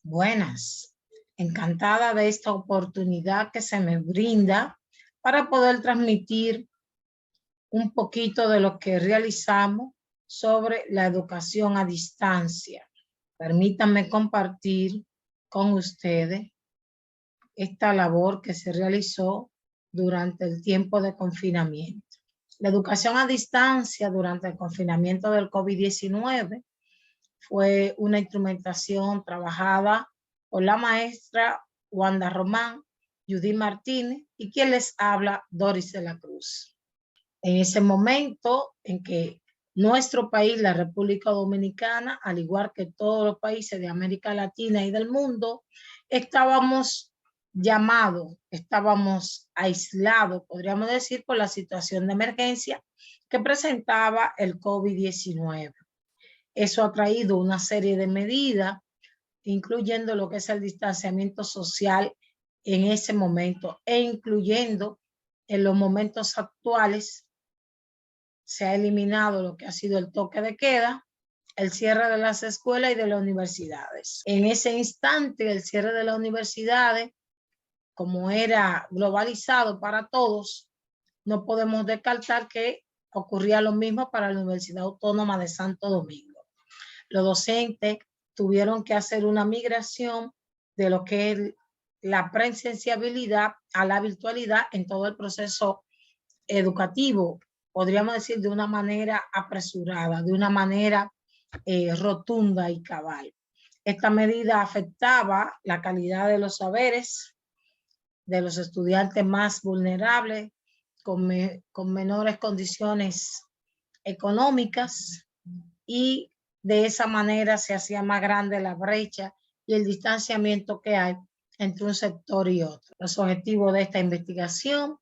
Buenas, encantada de esta oportunidad que se me brinda para poder transmitir un poquito de lo que realizamos sobre la educación a distancia. Permítanme compartir con ustedes esta labor que se realizó durante el tiempo de confinamiento. La educación a distancia durante el confinamiento del COVID-19 fue una instrumentación trabajada por la maestra Wanda Román, Judy Martínez y quien les habla, Doris de la Cruz. En ese momento en que nuestro país, la República Dominicana, al igual que todos los países de América Latina y del mundo, estábamos llamados, estábamos aislados, podríamos decir, por la situación de emergencia que presentaba el COVID-19. Eso ha traído una serie de medidas, incluyendo lo que es el distanciamiento social en ese momento e incluyendo en los momentos actuales se ha eliminado lo que ha sido el toque de queda, el cierre de las escuelas y de las universidades. En ese instante, el cierre de las universidades, como era globalizado para todos, no podemos descartar que ocurría lo mismo para la Universidad Autónoma de Santo Domingo. Los docentes tuvieron que hacer una migración de lo que es la presenciabilidad a la virtualidad en todo el proceso educativo, podríamos decir de una manera apresurada, de una manera rotunda y cabal. Esta medida afectaba la calidad de los saberes de los estudiantes más vulnerables, con menores condiciones económicas, y de esa manera se hacía más grande la brecha y el distanciamiento que hay entre un sector y otro. Los objetivos de esta investigación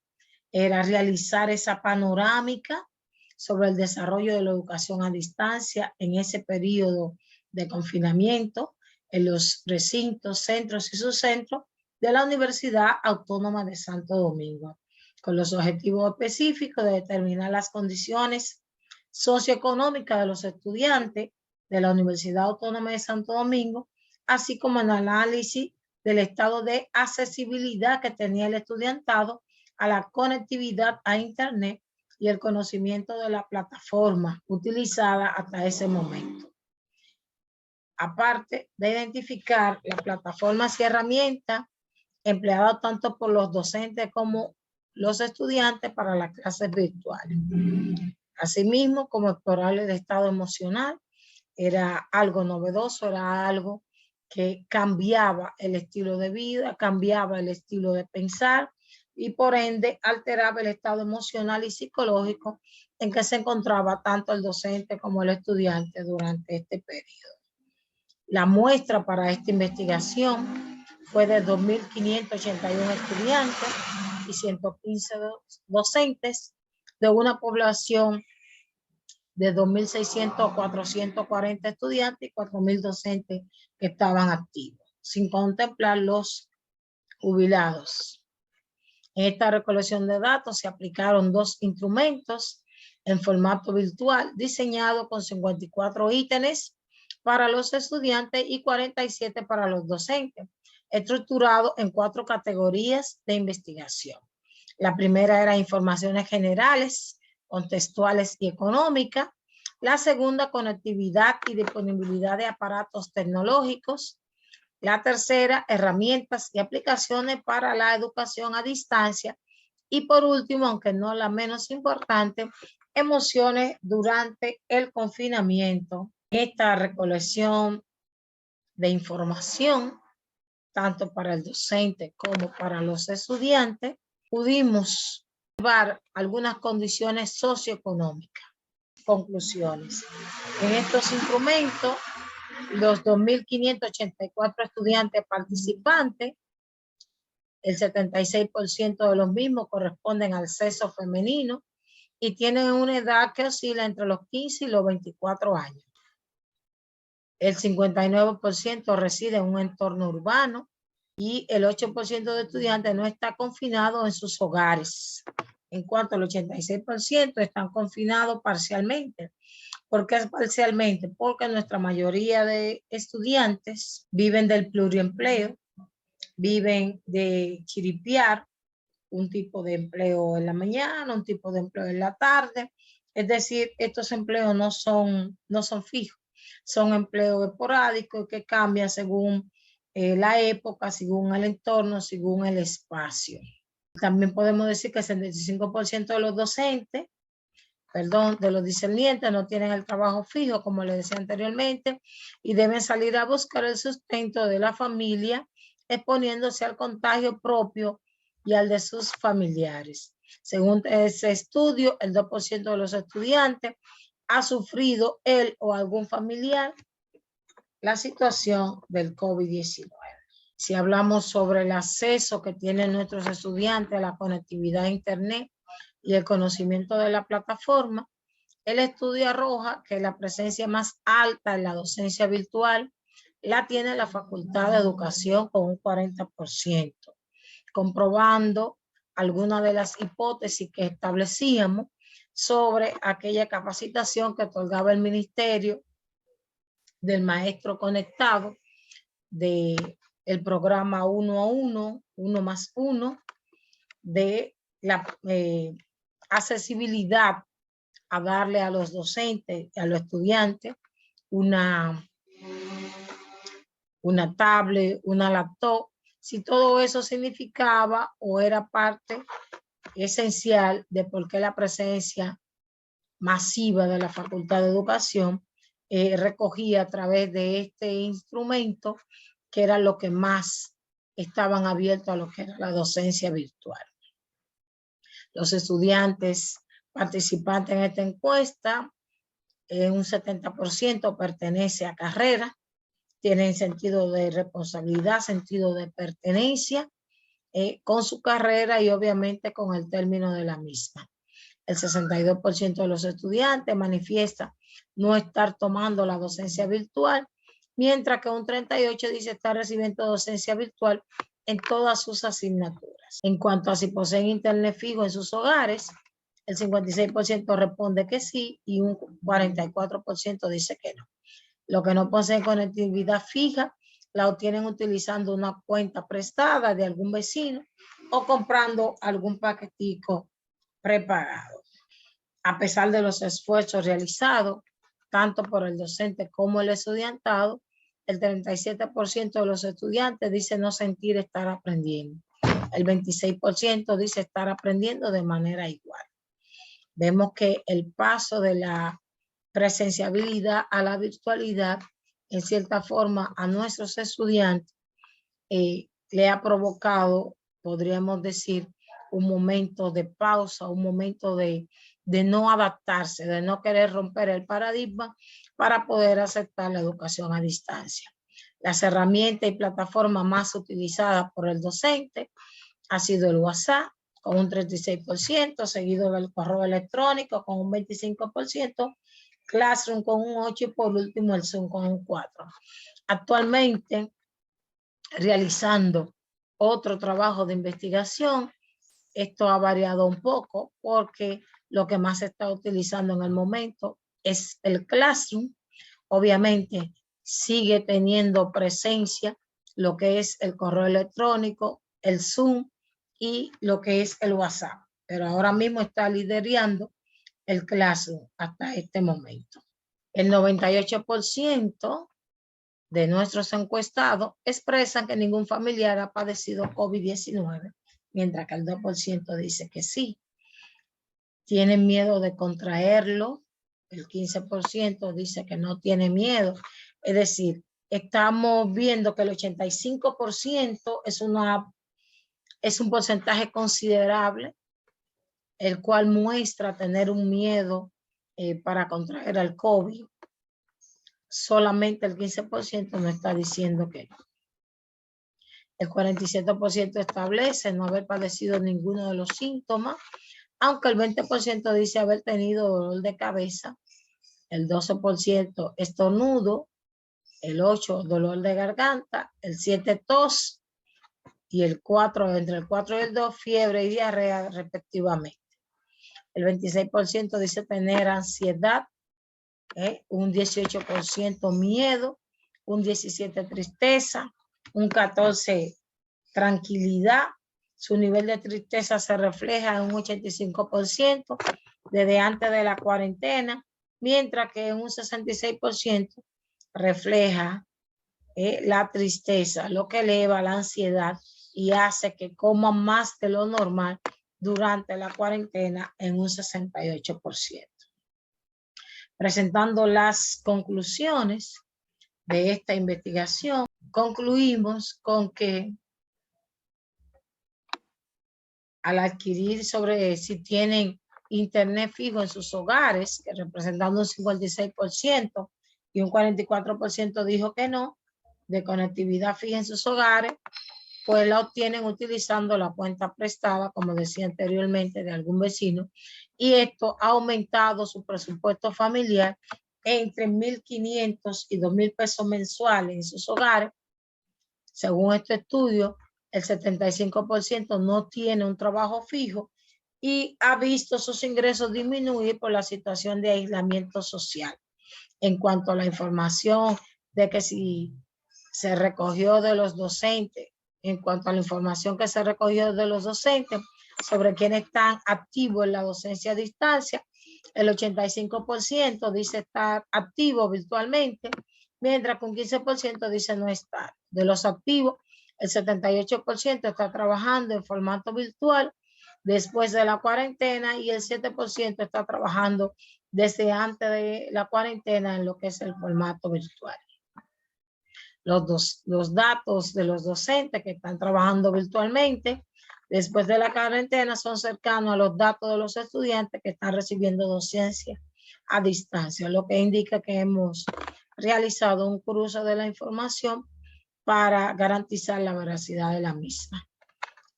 era realizar esa panorámica sobre el desarrollo de la educación a distancia en ese periodo de confinamiento en los recintos, centros y subcentros de la Universidad Autónoma de Santo Domingo, con los objetivos específicos de determinar las condiciones socioeconómicas de los estudiantes de la Universidad Autónoma de Santo Domingo, así como el análisis del estado de accesibilidad que tenía el estudiantado a la conectividad a Internet y el conocimiento de la plataforma utilizada hasta ese momento. Aparte de identificar las plataformas y herramientas empleadas tanto por los docentes como los estudiantes para las clases virtuales. Asimismo, como explorar el estado emocional, era algo novedoso, era algo que cambiaba el estilo de vida, cambiaba el estilo de pensar y por ende alteraba el estado emocional y psicológico en que se encontraba tanto el docente como el estudiante durante este periodo. La muestra para esta investigación fue de 2.581 estudiantes y 115 docentes de una población de 2.600 a 440 estudiantes y 4.000 docentes que estaban activos, sin contemplar los jubilados. En esta recolección de datos se aplicaron 2 instrumentos en formato virtual diseñado con 54 ítems para los estudiantes y 47 para los docentes, estructurado en 4 categorías de investigación. La primera era informaciones generales, contextuales y económicas. La segunda, conectividad y disponibilidad de aparatos tecnológicos. La tercera, herramientas y aplicaciones para la educación a distancia. Y por último, aunque no la menos importante, emociones durante el confinamiento. Esta recolección de información, tanto para el docente como para los estudiantes, pudimos observar algunas condiciones socioeconómicas. Conclusiones. En estos instrumentos, los 2.584 estudiantes participantes, el 76% de los mismos corresponden al sexo femenino y tienen una edad que oscila entre los 15 y los 24 años. El 59% reside en un entorno urbano y el 8% de estudiantes no está confinado en sus hogares. En cuanto al 86% están confinados parcialmente. ¿Por qué parcialmente? Porque nuestra mayoría de estudiantes viven del pluriempleo, viven de chiripiar, un tipo de empleo en la mañana, un tipo de empleo en la tarde. Es decir, estos empleos no son fijos, son empleos esporádicos que cambian según la época, según el entorno, según el espacio. También podemos decir que el 75% de los docentes, de los discernientes, no tienen el trabajo fijo, como les decía anteriormente, y deben salir a buscar el sustento de la familia, exponiéndose al contagio propio y al de sus familiares. Según ese estudio, el 2% de los estudiantes ha sufrido él o algún familiar la situación del COVID-19. Si hablamos sobre el acceso que tienen nuestros estudiantes a la conectividad a Internet y el conocimiento de la plataforma, el estudio arroja que la presencia más alta en la docencia virtual la tiene la Facultad de Educación con un 40%, comprobando algunas de las hipótesis que establecíamos sobre aquella capacitación que otorgaba el Ministerio del Maestro Conectado, del programa 1 a 1, 1 más 1, de la accesibilidad a darle a los docentes, a los estudiantes, una tablet, una laptop, si todo eso significaba o era parte esencial de por qué la presencia masiva de la Facultad de Educación recogía a través de este instrumento, que era lo que más estaban abiertos a lo que era la docencia virtual. Los estudiantes participantes en esta encuesta, un 70% pertenece a carrera, tienen sentido de responsabilidad, sentido de pertenencia con su carrera y obviamente con el término de la misma. El 62% de los estudiantes manifiesta no estar tomando la docencia virtual, mientras que un 38% dice estar recibiendo docencia virtual en todas sus asignaturas. En cuanto a si poseen internet fijo en sus hogares, el 56% responde que sí y un 44% dice que no. Los que no poseen conectividad fija la obtienen utilizando una cuenta prestada de algún vecino o comprando algún paquetico prepagado. A pesar de los esfuerzos realizados, tanto por el docente como el estudiantado, el 37% de los estudiantes dice no sentir estar aprendiendo. El 26% dice estar aprendiendo de manera igual. Vemos que el paso de la presenciabilidad a la virtualidad, en cierta forma, a nuestros estudiantes le ha provocado, podríamos decir, un momento de pausa, un momento de no adaptarse, de no querer romper el paradigma para poder aceptar la educación a distancia. Las herramientas y plataformas más utilizadas por el docente ha sido el WhatsApp con un 36%, seguido del correo electrónico con un 25%, Classroom con un 8% y por último el Zoom con un 4%. Actualmente, realizando otro trabajo de investigación, esto ha variado un poco porque lo que más se está utilizando en el momento es el Classroom. Obviamente sigue teniendo presencia lo que es el correo electrónico, el Zoom y lo que es el WhatsApp. Pero ahora mismo está liderando el Classroom hasta este momento. El 98% de nuestros encuestados expresan que ningún familiar ha padecido COVID-19, mientras que el 2% dice que sí. Tienen miedo de contraerlo, el 15% dice que no tiene miedo. Es decir, estamos viendo que el 85% es un porcentaje considerable, el cual muestra tener un miedo para contraer el COVID. Solamente el 15% no está diciendo que no. El 47% establece no haber padecido ninguno de los síntomas, aunque el 20% dice haber tenido dolor de cabeza, el 12% estornudo, el 8% dolor de garganta, el 7% tos y el 4%, entre el 4 y el 2%, fiebre y diarrea respectivamente. El 26% dice tener ansiedad un 18% miedo, un 17% tristeza, un 14% tranquilidad. Su nivel de tristeza se refleja en un 85% desde antes de la cuarentena, mientras que en un 66% refleja la tristeza, lo que eleva la ansiedad y hace que coma más de lo normal durante la cuarentena en un 68%. Presentando las conclusiones de esta investigación, concluimos con que al adquirir sobre si tienen internet fijo en sus hogares, que representando un 56% y un 44% dijo que no, de conectividad fija en sus hogares, pues la obtienen utilizando la cuenta prestada, como decía anteriormente, de algún vecino, y esto ha aumentado su presupuesto familiar entre 1.500 y 2.000 pesos mensuales en sus hogares. Según este estudio, el 75% no tiene un trabajo fijo y ha visto sus ingresos disminuir por la situación de aislamiento social. En cuanto a la información de que si se recogió de los docentes, en cuanto a la información que se recogió de los docentes sobre quienes están activos en la docencia a distancia, el 85% dice estar activo virtualmente, mientras que un 15% dice no estar. De los activos, el 78% está trabajando en formato virtual después de la cuarentena y el 7% está trabajando desde antes de la cuarentena en lo que es el formato virtual. Los datos de los docentes que están trabajando virtualmente después de la cuarentena son cercanos a los datos de los estudiantes que están recibiendo docencia a distancia, lo que indica que hemos realizado un cruce de la información para garantizar la veracidad de la misma.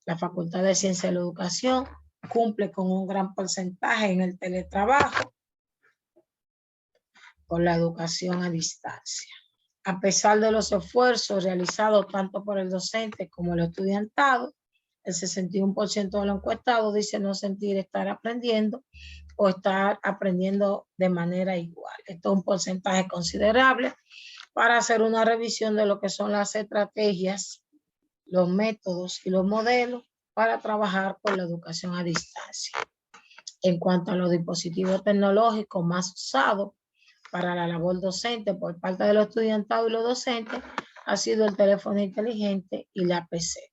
La Facultad de Ciencia de la Educación cumple con un gran porcentaje en el teletrabajo con la educación a distancia. A pesar de los esfuerzos realizados tanto por el docente como el estudiantado, el 61% de los encuestados dice no sentir estar aprendiendo o estar aprendiendo de manera igual. Esto es un porcentaje considerable para hacer una revisión de lo que son las estrategias, los métodos y los modelos para trabajar con la educación a distancia. En cuanto a los dispositivos tecnológicos más usados para la labor docente por parte de los estudiantados y los docentes ha sido el teléfono inteligente y la PC.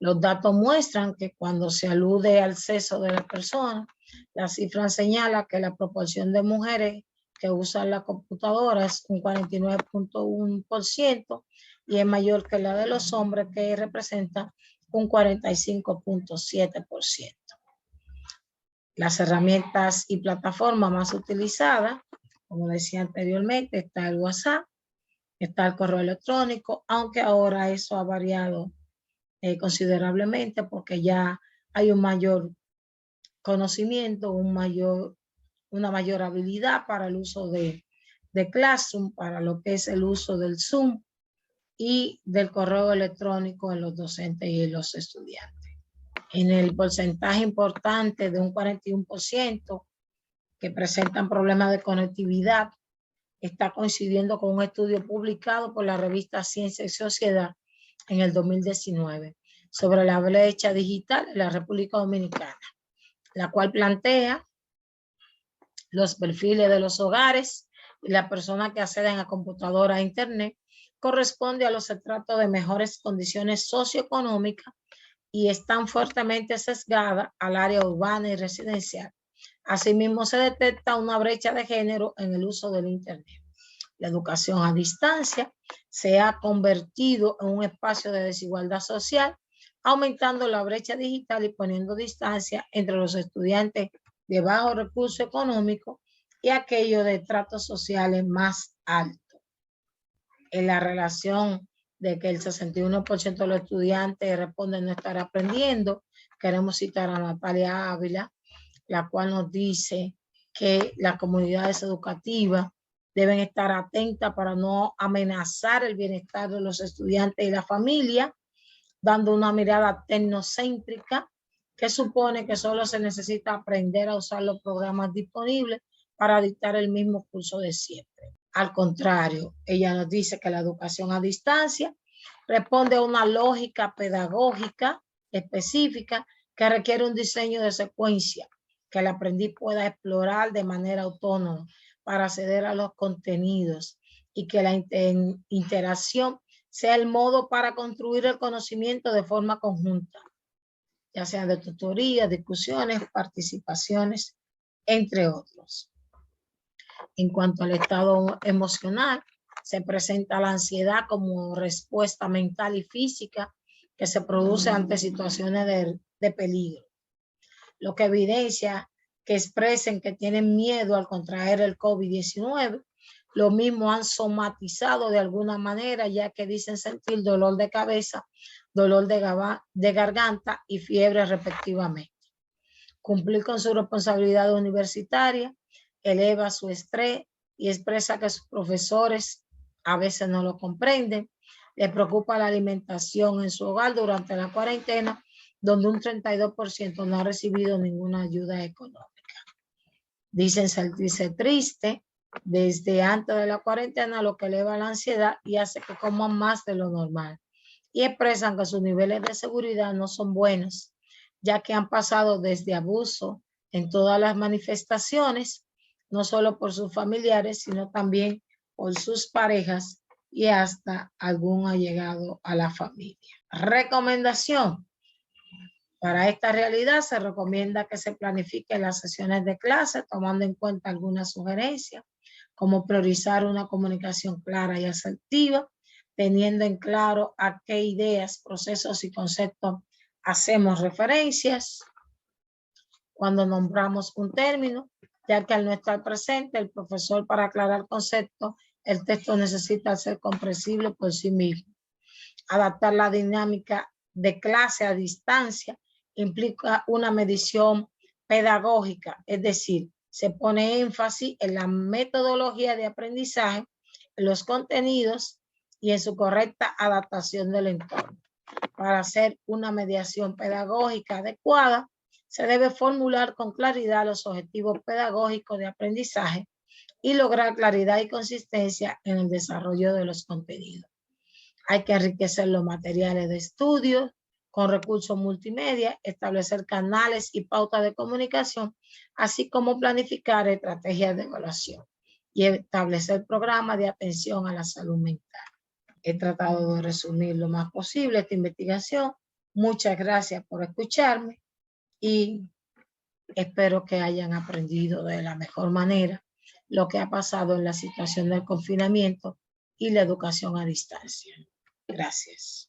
Los datos muestran que cuando se alude al sexo de la persona, la cifra señala que la proporción de mujeres que usan la computadora es un 49.1% y es mayor que la de los hombres, que representa un 45.7%. Las herramientas y plataformas más utilizadas, como decía anteriormente, está el WhatsApp, está el correo electrónico, aunque ahora eso ha variado considerablemente porque ya hay un mayor conocimiento, una mayor habilidad para el uso de Classroom, para lo que es el uso del Zoom y del correo electrónico en los docentes y en los estudiantes. En el porcentaje importante de un 41% que presentan problemas de conectividad, está coincidiendo con un estudio publicado por la revista Ciencia y Sociedad en el 2019 sobre la brecha digital en la República Dominicana, la cual plantea los perfiles de los hogares y las personas que acceden a computadora e internet corresponde a los estratos de mejores condiciones socioeconómicas y están fuertemente sesgadas al área urbana y residencial. Asimismo, se detecta una brecha de género en el uso del internet. La educación a distancia se ha convertido en un espacio de desigualdad social, aumentando la brecha digital y poniendo distancia entre los estudiantes de bajo recurso económico y aquellos de tratos sociales más altos. En la relación de que el 61% de los estudiantes responden no estar aprendiendo, queremos citar a Natalia Ávila, la cual nos dice que las comunidades educativas deben estar atentas para no amenazar el bienestar de los estudiantes y la familia, dando una mirada tecnocéntrica que supone que solo se necesita aprender a usar los programas disponibles para dictar el mismo curso de siempre. Al contrario, ella nos dice que la educación a distancia responde a una lógica pedagógica específica que requiere un diseño de secuencia que el aprendiz pueda explorar de manera autónoma para acceder a los contenidos y que la interacción sea el modo para construir el conocimiento de forma conjunta, ya sea de tutorías, discusiones, participaciones, entre otros. En cuanto al estado emocional, se presenta la ansiedad como respuesta mental y física que se produce ante situaciones de peligro, lo que evidencia que expresen que tienen miedo al contraer el COVID-19. Lo mismo han somatizado de alguna manera, ya que dicen sentir dolor de cabeza, dolor de garganta y fiebre respectivamente. Cumplir con su responsabilidad universitaria eleva su estrés y expresa que sus profesores a veces no lo comprenden. Le preocupa la alimentación en su hogar durante la cuarentena, donde un 32% no ha recibido ninguna ayuda económica. Dicen sentirse triste desde antes de la cuarentena, lo que eleva la ansiedad y hace que coman más de lo normal. Y expresan que sus niveles de seguridad no son buenos, ya que han pasado desde abuso en todas las manifestaciones, no solo por sus familiares, sino también por sus parejas y hasta algún allegado a la familia. Recomendación. Para esta realidad se recomienda que se planifiquen las sesiones de clase tomando en cuenta algunas sugerencias, como priorizar una comunicación clara y asertiva, teniendo en claro a qué ideas, procesos y conceptos hacemos referencias cuando nombramos un término, ya que al no estar presente el profesor para aclarar conceptos, el texto necesita ser comprensible por sí mismo. Adaptar la dinámica de clase a distancia implica una medición pedagógica, es decir, se pone énfasis en la metodología de aprendizaje, en los contenidos y en su correcta adaptación del entorno. Para hacer una mediación pedagógica adecuada, se debe formular con claridad los objetivos pedagógicos de aprendizaje y lograr claridad y consistencia en el desarrollo de los contenidos. Hay que enriquecer los materiales de estudio con recursos multimedia, establecer canales y pautas de comunicación, así como planificar estrategias de evaluación y establecer programas de atención a la salud mental. He tratado de resumir lo más posible esta investigación. Muchas gracias por escucharme y espero que hayan aprendido de la mejor manera lo que ha pasado en la situación del confinamiento y la educación a distancia. Gracias.